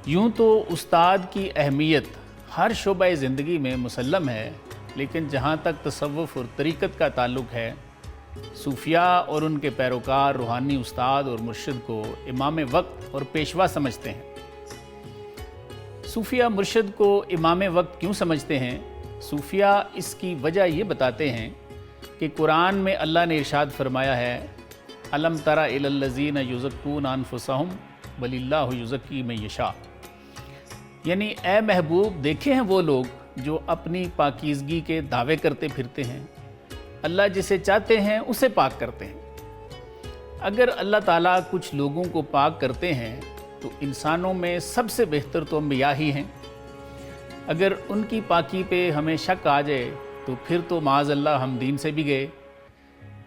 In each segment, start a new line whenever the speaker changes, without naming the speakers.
यूँ तो उस्ताद की अहमियत हर शोबे ज़िंदगी में मुसल्लम है, लेकिन जहाँ तक तसव्वुफ़ और तरीक़त का ताल्लुक़ है, सूफिया और उनके पैरोकार रूहानी उस्ताद और मुर्शिद को इमाम वक्त और पेशवा समझते हैं। सूफिया मुर्शिद को इमाम वक्त क्यों समझते हैं? सूफिया इसकी वजह ये बताते हैं कि कुरान में अल्लाह ने इरशाद फरमाया है, अलम तरा इलल्लज़ीना युज़क्कूना अनफुसहुम बलिल्लाहु युज़क्की मन यशा। यानी ए महबूब, देखे हैं वो लोग जो अपनी पाकीज़गी के दावे करते फिरते हैं, अल्लाह जिसे चाहते हैं उसे पाक करते हैं। अगर अल्लाह ताला कुछ लोगों को पाक करते हैं तो इंसानों में सबसे बेहतर तो अंबिया ही हैं। अगर उनकी पाकी पे हमें शक आ जाए तो फिर तो माज़ अल्लाह हम दीन से भी गए।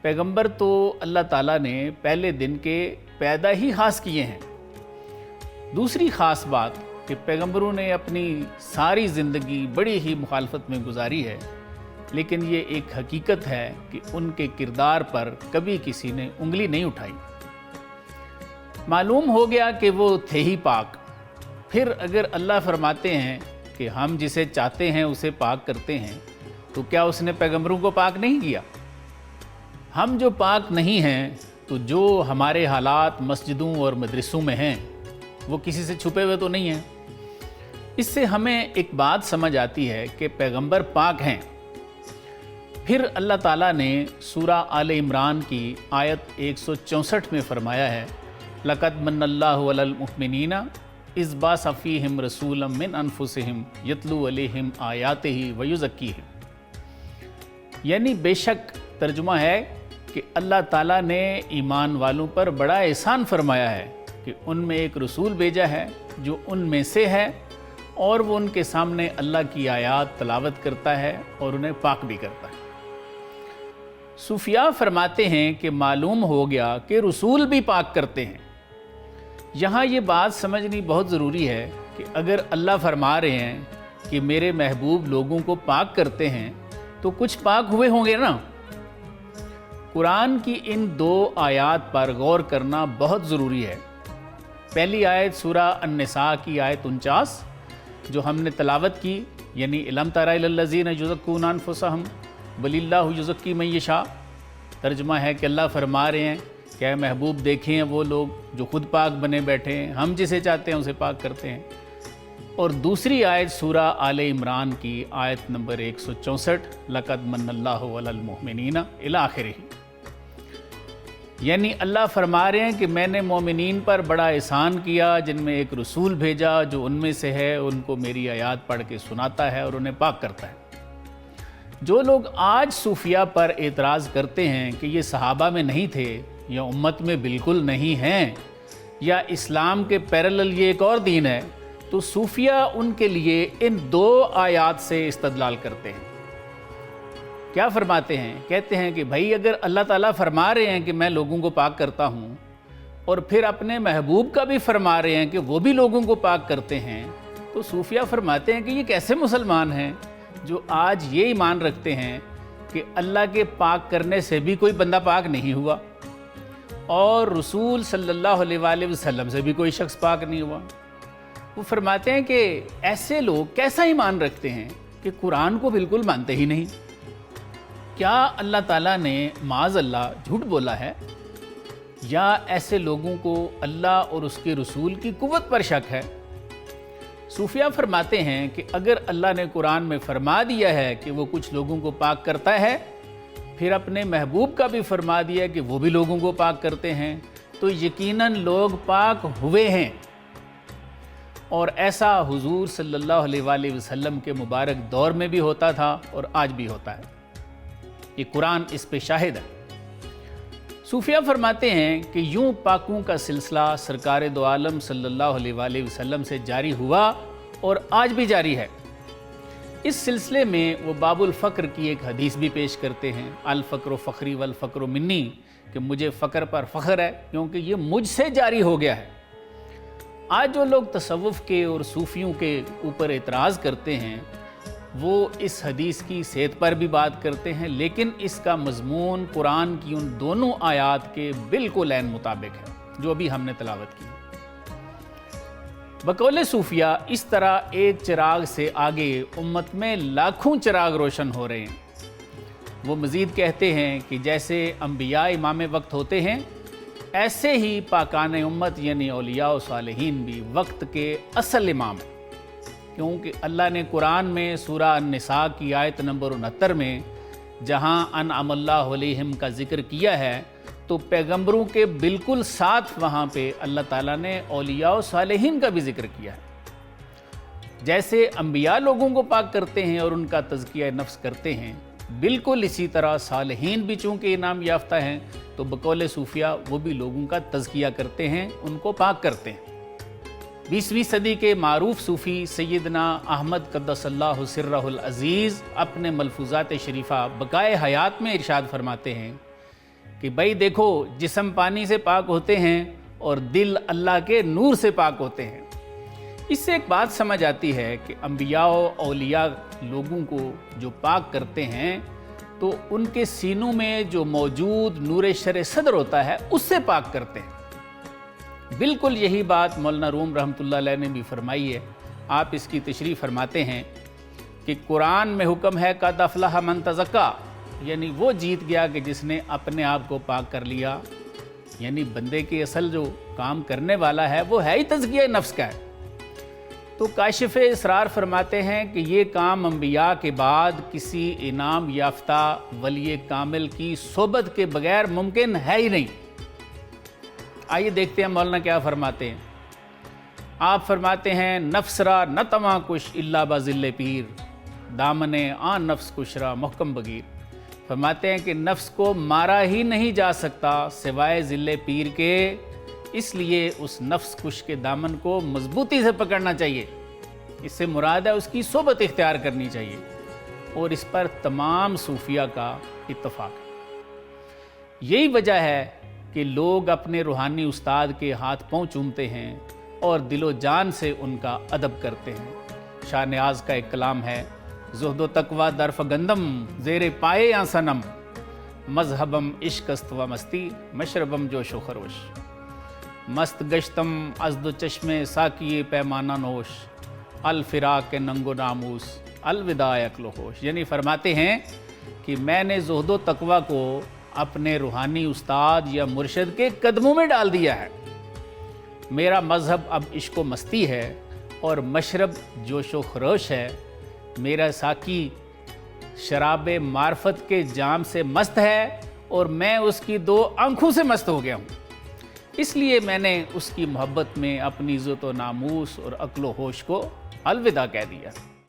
पैगंबर तो अल्लाह ताला ने पहले दिन के पैदा ही खास किए हैं। दूसरी ख़ास बात कि पैगंबरों ने अपनी सारी ज़िंदगी बड़ी ही मुखालफत में गुजारी है, लेकिन ये एक हकीकत है कि उनके किरदार पर कभी किसी ने उंगली नहीं उठाई। मालूम हो गया कि वो थे ही पाक। फिर अगर अल्लाह फरमाते हैं कि हम जिसे चाहते हैं उसे पाक करते हैं, तो क्या उसने पैगंबरों को पाक नहीं किया? हम जो पाक नहीं हैं, तो जो हमारे हालात मस्जिदों और मदरसों में हैं वो किसी से छुपे हुए तो नहीं हैं। इससे हमें एक बात समझ आती है कि पैगंबर पाक हैं। फिर अल्लाह ताला ने सूरा आले इमरान की आयत 164 में फरमाया है, लक़द मन्नल्लाहु अलल मुमिनीना इज़ बअसा फ़ीहिम रसूलन मिन अनफुसिहिम यतलू अलैहिम आयातिही व युज़क्कीहिम। यानी बेशक तर्जुमा है कि अल्लाह ताला ने ईमान वालों पर बड़ा एहसान फरमाया है कि उनमें एक रसूल भेजा है जो उनमें से है और वो उनके सामने अल्लाह की आयात तलावत करता है और उन्हें पाक भी करता है। सूफिया फरमाते हैं कि मालूम हो गया कि रसूल भी पाक करते हैं। यहाँ ये बात समझनी बहुत ज़रूरी है कि अगर अल्लाह फरमा रहे हैं कि मेरे महबूब लोगों को पाक करते हैं, तो कुछ पाक हुए होंगे ना। कुरान की इन दो आयात पर गौर करना बहुत ज़रूरी है। पहली आयत सूरा अन-निसा की आयत 49 जो हमने तलावत की, यानी अलम तरा इलल्लज़ीना युज़क्कूना अनफुसहुम बलिल्लाहु युज़क्की मन यशा। तर्जुमा है कि अल्लाह फरमा रहे हैं क्या महबूब, देखें हैं वो लोग जो खुद पाक बने बैठे हैं, हम जिसे चाहते हैं उसे पाक करते हैं। और दूसरी आयत सूरा आले इमरान की आयत नंबर 164, लक़द मन्नल्लाहु अलल मुमिनीना इला आखिरिही। यानी अल्लाह फरमा रहे हैं कि मैंने मोमिनीन पर बड़ा एहसान किया, जिनमें एक रसूल भेजा जो उनमें से है, उनको मेरी आयात पढ़ के सुनाता है और उन्हें पाक करता है। जो लोग आज सूफिया पर एतराज़ करते हैं कि ये सहाबा में नहीं थे या उम्मत में बिल्कुल नहीं हैं या इस्लाम के पैरेलल ये एक और दीन है, तो सूफिया उनके लिए इन दो आयात से इस्तदलाल करते हैं। क्या फरमाते हैं? कहते हैं कि भाई अगर अल्लाह ताला फरमा रहे हैं कि मैं लोगों को पाक करता हूँ और फिर अपने महबूब का भी फरमा रहे हैं कि वो भी लोगों को पाक करते हैं, तो सूफिया फरमाते हैं कि ये कैसे मुसलमान हैं जो आज ये ईमान रखते हैं कि अल्लाह के पाक करने से भी कोई बंदा पाक नहीं हुआ और रसूल सल्लल्लाहु अलैहि वसल्लम से भी कोई शख्स पाक नहीं हुआ। वो फरमाते हैं कि ऐसे लोग कैसा ईमान रखते हैं कि कुरान को बिल्कुल मानते ही नहीं। क्या अल्लाह ताला ने माज़ अल्लाह झूठ बोला है, या ऐसे लोगों को अल्लाह और उसके रसूल की कुव्वत पर शक है? सूफिया फरमाते हैं कि अगर अल्लाह ने कुरान में फरमा दिया है कि वो कुछ लोगों को पाक करता है, फिर अपने महबूब का भी फरमा दिया कि वो भी लोगों को पाक करते हैं, तो यकीनन लोग पाक हुए हैं। और ऐसा हुजूर सल्लल्लाहु अलैहि वसल्लम के मुबारक दौर में भी होता था और आज भी होता है। ये कुरान इस पे शाहिद है। सूफिया फरमाते हैं कि यूं पाकों का सिलसिला सरकार दो आलम सल्लल्लाहु अलैहि वसल्लम से जारी हुआ और आज भी जारी है। इस सिलसिले में वो बाबुल फ़क्र की एक हदीस भी पेश करते हैं, अल फ़क्र फ़ख्री वल फ़क्र मिन्नी, कि मुझे फ़क्र पर फ़ख्र है क्योंकि ये मुझसे जारी हो गया है। आज जो लोग तसव्वुफ़ के और सूफ़ियों के ऊपर एतराज़ करते हैं, वो इस हदीस की सेहत पर भी बात करते हैं, लेकिन इसका मज़मून कुरान की उन दोनों आयात के बिल्कुल ऐन मुताबिक है जो अभी हमने तलावत की। بقول صوفیہ اس طرح ایک چراغ سے آگے امت میں لاکھوں چراغ روشن ہو رہے ہیں۔ وہ مزید کہتے ہیں کہ جیسے انبیاء امام وقت ہوتے ہیں، ایسے ہی پاکان امت یعنی اولیاء و صالحین بھی وقت کے اصل امام ہیں، کیونکہ اللہ نے قرآن میں سورہ النساء کی آیت نمبر 69 میں جہاں انعم اللہ علیہم کا ذکر کیا ہے، تو پیغمبروں کے بالکل ساتھ وہاں پہ اللہ تعالیٰ نے اولیاء و صالحین کا بھی ذکر کیا ہے۔ جیسے انبیاء لوگوں کو پاک کرتے ہیں اور ان کا تزکیہ نفس کرتے ہیں، بالکل اسی طرح صالحین بھی چونکہ انعام یافتہ ہیں، تو بقول صوفیہ وہ بھی لوگوں کا تزکیہ کرتے ہیں، ان کو پاک کرتے ہیں۔ 20ویں صدی کے معروف صوفی سیدنا احمد قدس اللہ سرہ العزیز اپنے ملفوظات شریفہ بقائے حیات میں ارشاد فرماتے ہیں کہ بھائی دیکھو، جسم پانی سے پاک ہوتے ہیں اور دل اللہ کے نور سے پاک ہوتے ہیں۔ اس سے ایک بات سمجھ آتی ہے کہ انبیاء و اولیاء لوگوں کو جو پاک کرتے ہیں تو ان کے سینوں میں جو موجود نور شرع صدر ہوتا ہے اس سے پاک کرتے ہیں۔ بالکل یہی بات مولانا روم رحمۃ اللہ علیہ نے بھی فرمائی ہے۔ آپ اس کی تشریح فرماتے ہیں کہ قرآن میں حکم ہے قد افلح من تزکا، یعنی وہ جیت گیا کہ جس نے اپنے آپ کو پاک کر لیا، یعنی بندے کی اصل جو کام کرنے والا ہے وہ ہے ہی تزکیہ نفس کا ہے۔ تو کاشف اسرار فرماتے ہیں کہ یہ کام انبیاء کے بعد کسی انعام یافتہ ولی کامل کی صحبت کے بغیر ممکن ہے ہی نہیں۔ آئیے دیکھتے ہیں مولانا کیا فرماتے ہیں۔ آپ فرماتے ہیں نفس را نہ تواں کش الا بذل پیر، دامن آن نفس کشرا محکم بگیر۔ فرماتے ہیں کہ نفس کو مارا ہی نہیں جا سکتا سوائے ذل پیر کے، اس لیے اس نفس کش کے دامن کو مضبوطی سے پکڑنا چاہیے۔ اس سے مراد ہے اس کی صحبت اختیار کرنی چاہیے، اور اس پر تمام صوفیہ کا اتفاق ہے۔ یہی وجہ ہے کہ لوگ اپنے روحانی استاد کے ہاتھ پاؤں چومتے ہیں اور دل و جان سے ان کا ادب کرتے ہیں۔ شاہ نیاز کا ایک کلام ہے، زہد و تقوی در فگندم زیر پائے یا صنم، مذہبم عشق است و مستی مشربم جوش و خروش، مست گشتم از دو چشم ساکی پیمانہ نوش، الفراق کے ننگ و ناموس الوداع عقل و ہوش۔ یعنی فرماتے ہیں کہ میں نے زہد و تقوی کو اپنے روحانی استاد یا مرشد کے قدموں میں ڈال دیا ہے، میرا مذہب اب عشق و مستی ہے اور مشرب جوش و خروش ہے، میرا ساقی شراب معرفت کے جام سے مست ہے اور میں اس کی 2 آنکھوں سے مست ہو گیا ہوں، اس لیے میں نے اس کی محبت میں اپنی عزت و ناموس اور عقل و ہوش کو الوداع کہہ دیا۔